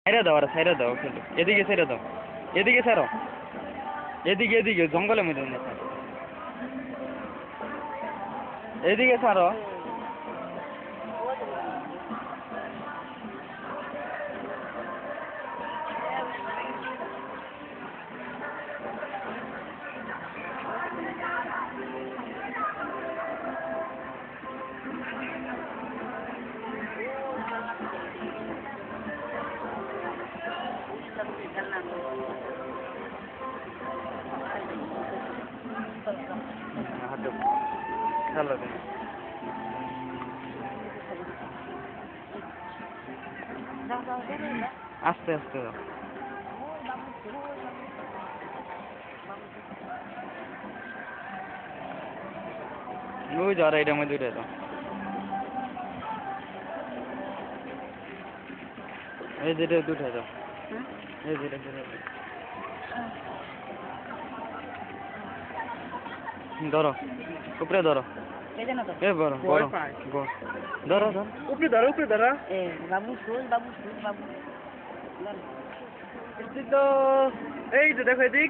সাইরা দাও, আর সাইরা দাও, এদিকে সাইরা দাও, এদিকে সারো, এদিকে এদিকে জঙ্গলের মধ্যে না, এদিকে সারো। চলো আস্তে আস্তে যাও। ওই যারা এটার মধ্যে উঠে দাও, এই যেটা উঠে দাও, এই যেটা ধরো, উপরে ধরো, এ বড় বড় ধরো ধরো, উপরে ধরো, উপরে ধরো। বাবু শুন, বাবু শুন, বাবু তো এই যে দেখো এদিক।